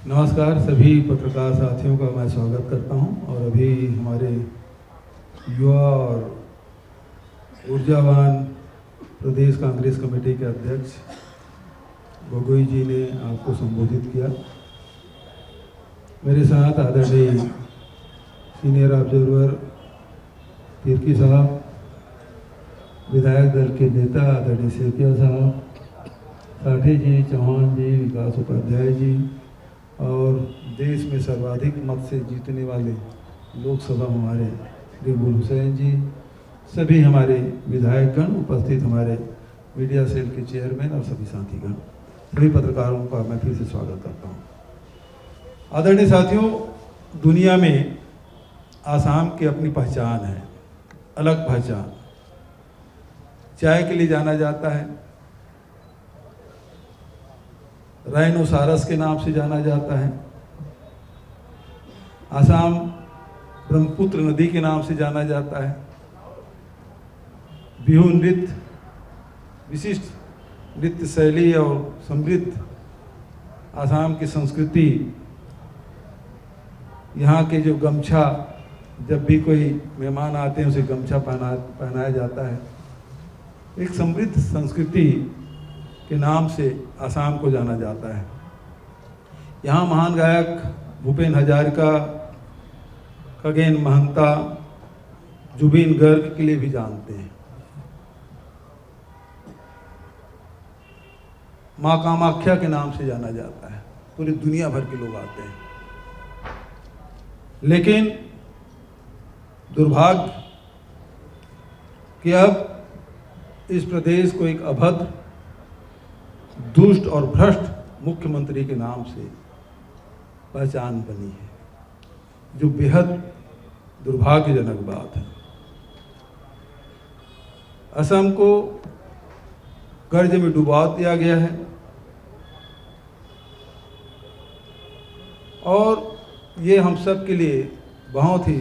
नमस्कार सभी पत्रकार साथियों का मैं स्वागत करता हूं। और अभी हमारे युवा और ऊर्जावान प्रदेश कांग्रेस कमेटी के अध्यक्ष गोगोई जी ने आपको संबोधित किया। मेरे साथ आदरणीय सीनियर ऑब्जर्वर तिर्की साहब, विधायक दल के नेता आदरणीय सेठिया साहब, साठी जी, चौहान जी, विकास उपाध्याय जी और देश में सर्वाधिक मत से जीतने वाले लोकसभा हमारे रिबुल हुसैन जी, सभी हमारे विधायकगण, उपस्थित हमारे मीडिया सेल के चेयरमैन और सभी साथीगण, सभी पत्रकारों का मैं फिर से स्वागत करता हूँ। आदरणीय साथियों, दुनिया में आसाम की अपनी पहचान है, अलग पहचान। चाय के लिए जाना जाता है, राइनोसारस के नाम से जाना जाता है। आसाम ब्रह्मपुत्र नदी के नाम से जाना जाता है। बिहू नृत्य, विशिष्ट नृत्य शैली और समृद्ध आसाम की संस्कृति, यहाँ के जो गमछा, जब भी कोई मेहमान आते हैं उसे गमछा पहनाया जाता है। एक समृद्ध संस्कृति के नाम से आसाम को जाना जाता है। यहाँ महान गायक भूपेन हजारिका, खगेन महंता, जुबीन गर्ग के लिए भी जानते हैं। माँ कामाख्या के नाम से जाना जाता है, पूरी दुनिया भर के लोग आते हैं। लेकिन दुर्भाग्य कि अब इस प्रदेश को एक अभद्र, दुष्ट और भ्रष्ट मुख्यमंत्री के नाम से पहचान बनी है, जो बेहद दुर्भाग्यजनक बात है। असम को कर्ज में डुबा दिया गया है और ये हम सब के लिए बहुत ही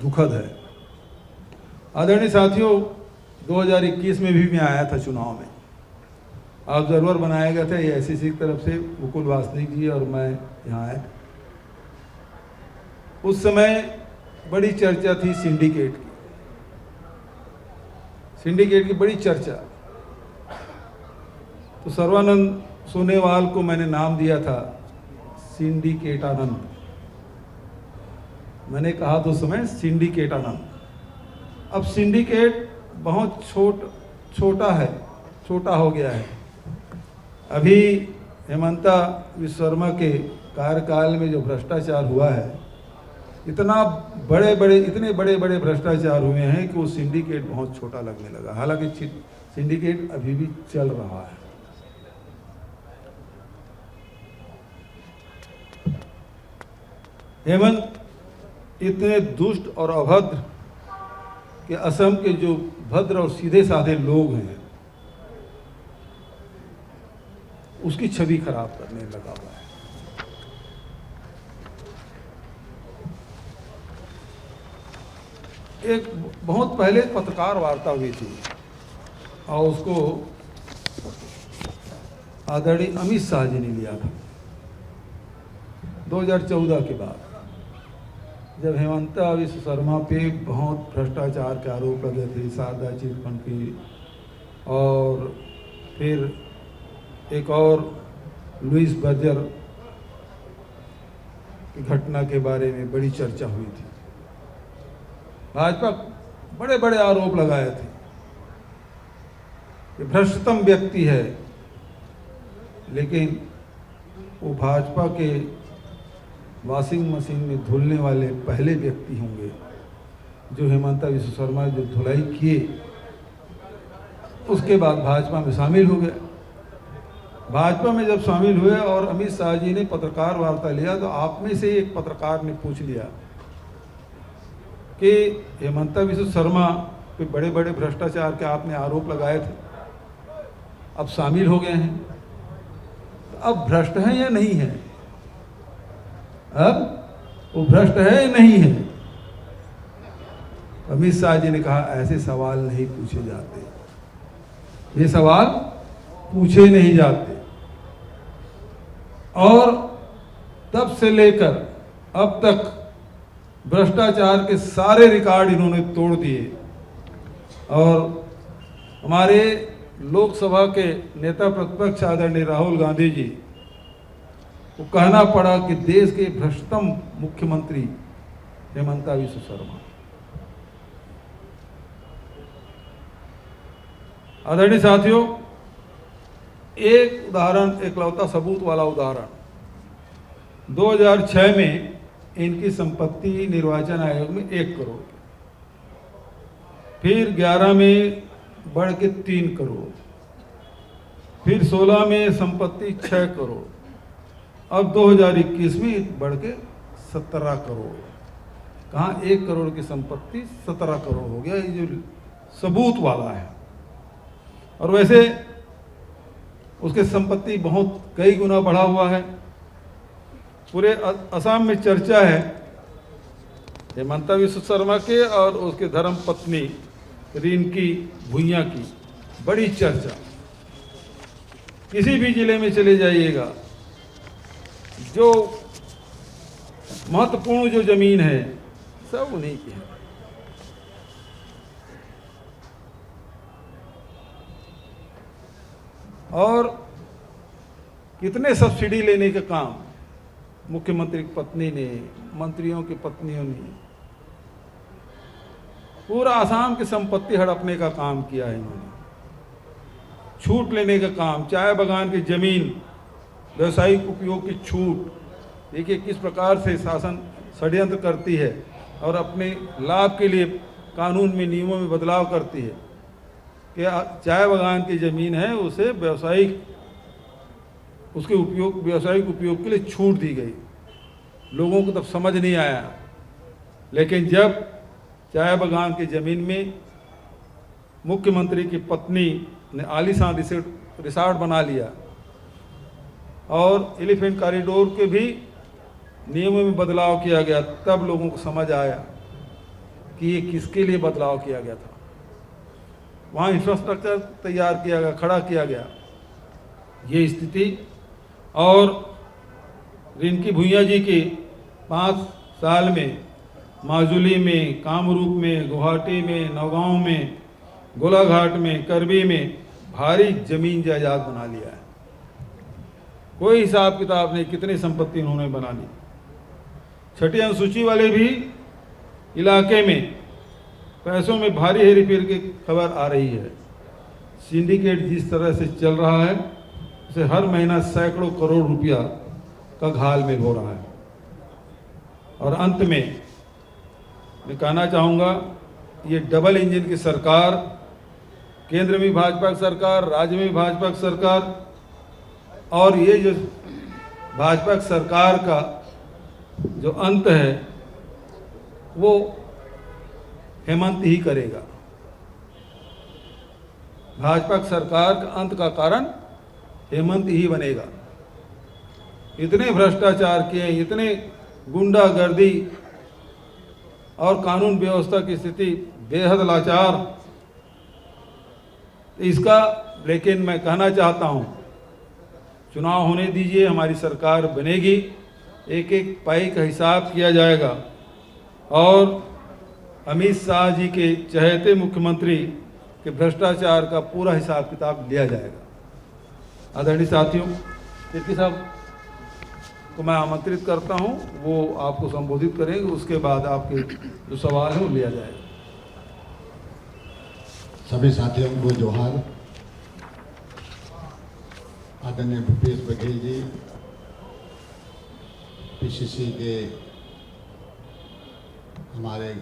दुखद है। आदरणीय साथियों, 2021 में भी मैं आया था चुनाव में, ऑब्जर्वर बनाया गया था एआईसीसी की तरफ से, मुकुल वासनिक जी और मैं यहाँ आए। उस समय बड़ी चर्चा थी सिंडिकेट की बड़ी चर्चा। तो सर्वानंद सोनेवाल को मैंने नाम दिया था सिंडिकेट आनंद। मैंने कहा तो समय सिंडिकेट आनंद। अब सिंडिकेट बहुत छोटा हो गया है। अभी हेमंता विश्व शर्मा के कार्यकाल में जो भ्रष्टाचार हुआ है, इतने बड़े बड़े भ्रष्टाचार हुए हैं कि वो सिंडिकेट बहुत छोटा लगने लगा। हालांकि सिंडिकेट अभी भी चल रहा है। हेमंत इतने दुष्ट और अभद्र कि असम के जो भद्र और सीधे साधे लोग हैं उसकी छवि खराब करने लगा हुआ है। एक बहुत पहले पत्रकार वार्ता हुई थी और उसको आदरणीय अमित शाह जी ने लिया था 2014 के बाद, जब हेमंता विश्व शर्मा पे बहुत भ्रष्टाचार के आरोप लगे थे, शारदा चिटफंड की, और फिर एक और लुइस बर्जर की घटना के बारे में बड़ी चर्चा हुई थी। भाजपा बड़े बड़े आरोप लगाए थे कि भ्रष्टतम व्यक्ति है, लेकिन वो भाजपा के वॉशिंग मशीन में धुलने वाले पहले व्यक्ति होंगे जो हेमंता विश्व शर्मा जो धुलाई किए, उसके बाद भाजपा में शामिल हो गए। भाजपा में जब शामिल हुए और अमित शाह जी ने पत्रकार वार्ता लिया, तो आप में से एक पत्रकार ने पूछ लिया कि हेमंता विश्व शर्मा पे बड़े बड़े भ्रष्टाचार के आपने आरोप लगाए थे, अब शामिल हो गए हैं, तो अब भ्रष्ट हैं या नहीं है? अब वो भ्रष्ट है या नहीं है? अमित शाह जी ने कहा, ऐसे सवाल नहीं पूछे जाते, ये सवाल पूछे नहीं जाते। और तब से लेकर अब तक भ्रष्टाचार के सारे रिकॉर्ड इन्होंने तोड़ दिए और हमारे लोकसभा के नेता प्रतिपक्ष आदरणीय राहुल गांधी जी को कहना पड़ा कि देश के भ्रष्टतम मुख्यमंत्री हेमंता विश्व शर्मा। आदरणीय साथियों, एक उदाहरण, एकलौता सबूत वाला उदाहरण, 2006 में इनकी संपत्ति निर्वाचन आयोग में 1 करोड़, फिर 11 में बढ़ के 3 करोड़, फिर 16 में संपत्ति 6 करोड़, अब 2021 में बढ़ के 17 करोड़। कहाँ 1 करोड़ की संपत्ति 17 करोड़ हो गया, ये जो सबूत वाला है। और वैसे उसके संपत्ति बहुत कई गुना बढ़ा हुआ है। पूरे असम में चर्चा है हेमंता विश्व शर्मा के और उसके धर्म पत्नी रिंकी भुइयां की बड़ी चर्चा। किसी भी जिले में चले जाइएगा, जो महत्वपूर्ण जो जमीन है सब उन्हीं की है। और कितने सब्सिडी लेने का काम मुख्यमंत्री की पत्नी ने, मंत्रियों की पत्नियों ने, पूरा आसाम की संपत्ति हड़पने का काम किया है इन्होंने। छूट लेने का काम, चाय बागान की जमीन व्यवसायिक उपयोग की छूट, देखिए किस प्रकार से शासन षड्यंत्र करती है और अपने लाभ के लिए कानून में, नियमों में बदलाव करती है कि चाय बागान की जमीन है उसे व्यावसायिक उपयोग के लिए छूट दी गई। लोगों को तब समझ नहीं आया, लेकिन जब चाय बागान की जमीन में मुख्यमंत्री की पत्नी ने आलीशान रिसॉर्ट बना लिया और एलिफेंट कॉरिडोर के भी नियमों में बदलाव किया गया, तब लोगों को समझ आया कि ये किसके लिए बदलाव किया गया था। वहाँ इंफ्रास्ट्रक्चर तैयार किया गया, खड़ा किया गया। ये स्थिति और रिंकी भुइयां जी की 5 साल में माजुली में, कामरूप में, गुवाहाटी में, नौगांव में, गोलाघाट में, करबी में भारी जमीन जायदाद बना लिया है। कोई हिसाब किताब नहीं कितनी संपत्ति उन्होंने बना ली। छठी अनुसूची वाले भी इलाके में पैसों में भारी हेरफेर की खबर आ रही है। सिंडिकेट जिस तरह से चल रहा है उसे हर महीना सैकड़ों करोड़ रुपया का घालमेल हो रहा है। और अंत में मैं कहना चाहूँगा, ये डबल इंजन की सरकार, केंद्र में भाजपा की सरकार, राज्य में भाजपा की सरकार, और ये जो भाजपा की सरकार का जो अंत है वो हेमंत ही करेगा। भाजपा की सरकार का अंत का कारण हेमंत ही बनेगा। इतने भ्रष्टाचार किए, इतने गुंडागर्दी और कानून व्यवस्था की स्थिति बेहद लाचार, इसका लेकिन मैं कहना चाहता हूं, चुनाव होने दीजिए, हमारी सरकार बनेगी, एक एक पाई का हिसाब किया जाएगा और अमित शाह जी के चहेते मुख्यमंत्री के भ्रष्टाचार का पूरा हिसाब किताब लिया जाएगा। आदरणीय साथियों, तिर्की साहब को मैं आमंत्रित करता हूं, वो आपको संबोधित करेंगे, उसके बाद आपके जो सवाल है वो लिया जाएगा। सभी साथियों को जोहार। आदरणीय भूपेश बघेल जी, पीसीसी के हमारे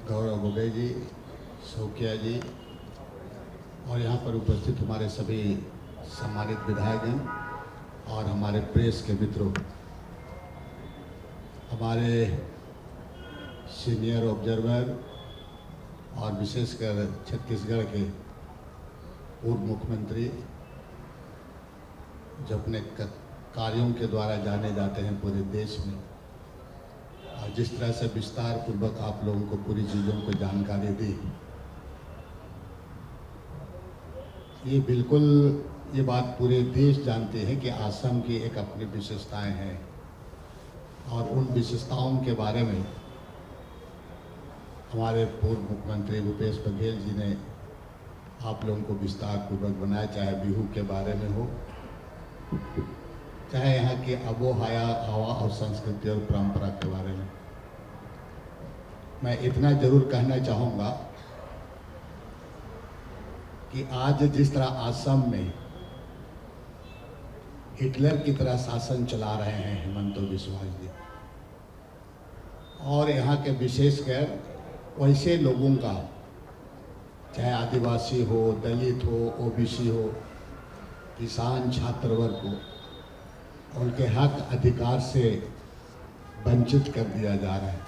गौरव गोगोई जी, शौकिया जी और यहाँ पर उपस्थित हमारे सभी सम्मानित विधायकगण और हमारे प्रेस के मित्रों, हमारे सीनियर ऑब्जर्वर और विशेषकर छत्तीसगढ़ के पूर्व मुख्यमंत्री जो अपने कार्यों के द्वारा जाने जाते हैं पूरे देश में, और जिस तरह से विस्तार पूर्वक आप लोगों को पूरी चीज़ों को जानकारी दी, ये बिल्कुल ये बात पूरे देश जानते हैं कि असम की एक अपनी विशेषताएं हैं। और उन विशेषताओं के बारे में हमारे पूर्व मुख्यमंत्री भूपेश बघेल जी ने आप लोगों को विस्तार पूर्वक बनाया, चाहे बिहू के बारे में हो, चाहे यहाँ की आबो हवा और संस्कृति और परंपरा के बारे में। मैं इतना जरूर कहना चाहूँगा कि आज जिस तरह असम में हिटलर की तरह शासन चला रहे हैं हेमंत बिस्वा जी, और यहाँ के विशेषकर वैसे लोगों का, चाहे आदिवासी हो, दलित हो, ओबीसी हो, किसान, छात्र वर्ग को उनके हक अधिकार से वंचित कर दिया जा रहा है।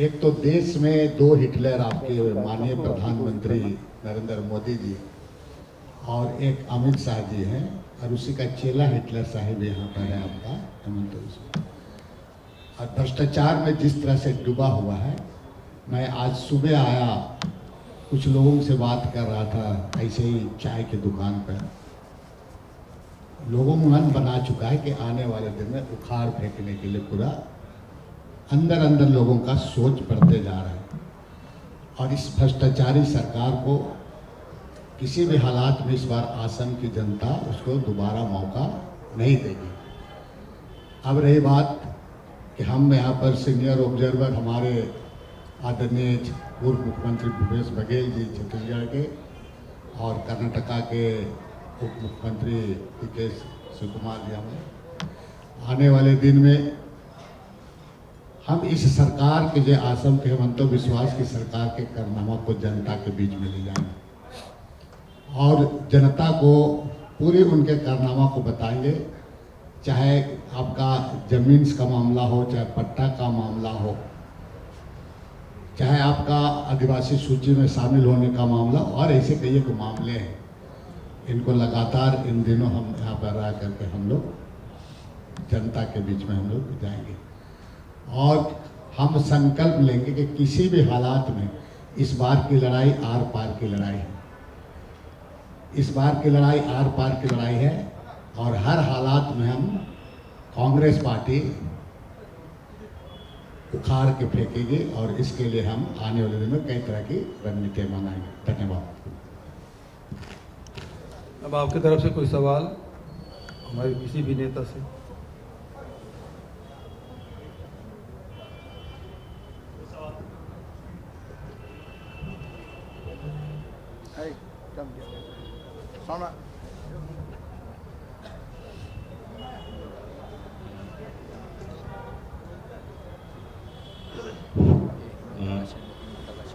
एक तो देश में दो हिटलर, आपके माननीय प्रधानमंत्री नरेंद्र मोदी जी और एक अमित शाह जी हैं, और उसी का चेला हिटलर साहिब यहाँ पर है आपका हेमंत बिस्वा। और भ्रष्टाचार में जिस तरह से डूबा हुआ है, मैं आज सुबह आया, कुछ लोगों से बात कर रहा था ऐसे ही चाय की दुकान पर, लोगों मन बना चुका है कि आने वाले दिन में उखाड़ फेंकने के लिए पूरा अंदर अंदर लोगों का सोच बढ़ते जा रहा है। और इस भ्रष्टाचारी सरकार को किसी भी हालात में इस बार आसम की जनता उसको दोबारा मौका नहीं देगी। अब रही बात कि हम यहाँ पर सीनियर ऑब्जर्वर हमारे आदरणीय पूर्व मुख्यमंत्री भूपेश बघेल जी छत्तीसगढ़ के और कर्नाटका के उप मुख्यमंत्री पीके शिवकुमार जी, हमें आने वाले दिन में हम इस सरकार के जो असम के हेमंत बिस्वा की सरकार के कारनामा को जनता के बीच में ले जाएंगे और जनता को पूरे उनके कारनामा को बताएंगे, चाहे आपका जमीन का मामला हो, चाहे पट्टा का मामला हो, चाहे आपका आदिवासी सूची में शामिल होने का मामला, और ऐसे कई को मामले हैं। इनको लगातार इन दिनों हम यहाँ पर रह करके हम लोग जनता के बीच में हम लोग जाएंगे और हम संकल्प लेंगे कि किसी भी हालात में इस बार की लड़ाई आर पार की लड़ाई है। इस बार की लड़ाई आर पार की लड़ाई है और हर हालात में हम कांग्रेस पार्टी उखाड़ के फेंकेंगे और इसके लिए हम आने वाले दिनों में कई तरह की रणनीति बनाएंगे। धन्यवाद। अब आपकी तरफ से कोई सवाल हमारे किसी भी नेता से?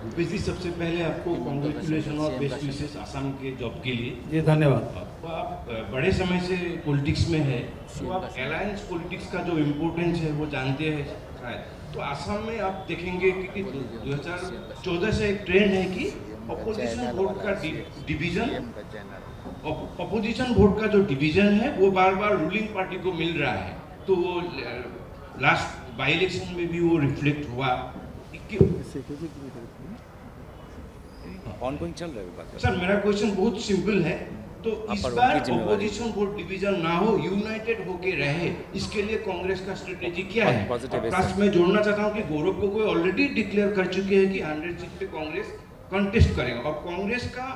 भूपेश जी, सबसे पहले आपको कॉन्ग्रेचुलेशन और बेस्ट विशेष आसाम के जॉब के लिए। जी धन्यवाद। तो आप बड़े समय से पॉलिटिक्स में है, तो आप अलायंस पॉलिटिक्स का जो इम्पोर्टेंस है वो जानते हैं शायद। तो आसाम में आप देखेंगे कि 2014 से एक ट्रेंड है कि अपोजिशन वोट का डिवीजन, अपोजिशन वोट का जो डिवीजन है वो बार बार रूलिंग पार्टी को मिल रहा है। तो वो लास्ट बाई इलेक्शन में भी वो रिफ्लेक्ट हुआ। ऑनगोइंग चल रहा है सर, मेरा क्वेश्चन बहुत सिंपल है। तो इस बार अपोजिशन वोट डिवीजन ना हो, यूनाइटेड होके रहे, इसके लिए कांग्रेस का स्ट्रेटेजी क्या है? प्लस मैं जोड़ना चाहता हूँ कि गौरव गोगोई ऑलरेडी डिक्लेयर कर चुके हैं कि 100 सीट पे कांग्रेस कंटेस्ट करेगा और कांग्रेस का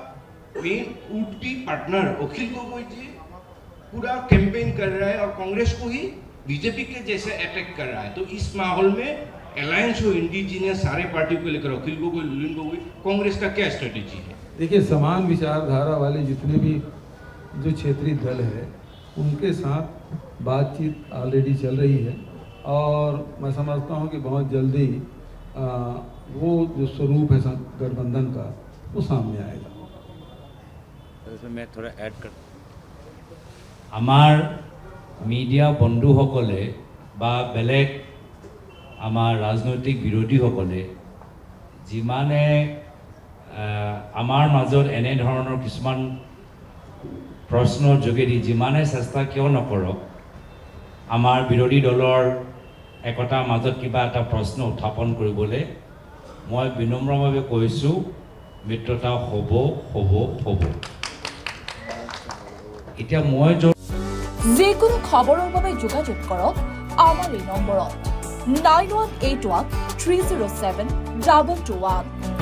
main would be partner Akhil Gogoi जी पूरा कैंपेन कर रहा है और कांग्रेस को ही बीजेपी के जैसे अटैक कर रहा है। तो इस माहौल में अलायंस हो इंडिजिनियस सारे पार्टियों को लेकर अखिल गोगोई, लुलिन गोगोई, कांग्रेस का क्या स्ट्रेटेजी है? देखिए, समान विचारधारा वाले जितने भी जो क्षेत्रीय दल है उनके साथ बातचीत ऑलरेडी चल रही है और मैं समझता हूँ कि बहुत जल्दी वो जो स्वरूप है गठबंधन का वो सामने आएगा। इसमें मैं थोड़ा ऐड कर आमार मीडिया बंधुসকলে বা বেলেগ आमार राजनैतिक বিৰোধীসকলে যিমানে आमार মাজত এনে ধৰণৰ কিছুমান প্ৰশ্নৰ যোগেদি যিমানে চেষ্টা কিয় নকৰক आमार বিৰোধী দলৰ একতাৰ মাজত কিবা এটা প্ৰশ্ন উত্থাপন কৰিবলৈ মই বিনম্ৰভাৱে কৈছোঁ, মিত্ৰতা হ'ব হ'ব হ'ব। এতিয়া মই যিকোনো খবৰৰ বাবে যোগাযোগ কৰক আমাৰ এই নম্বৰত 9181 307 221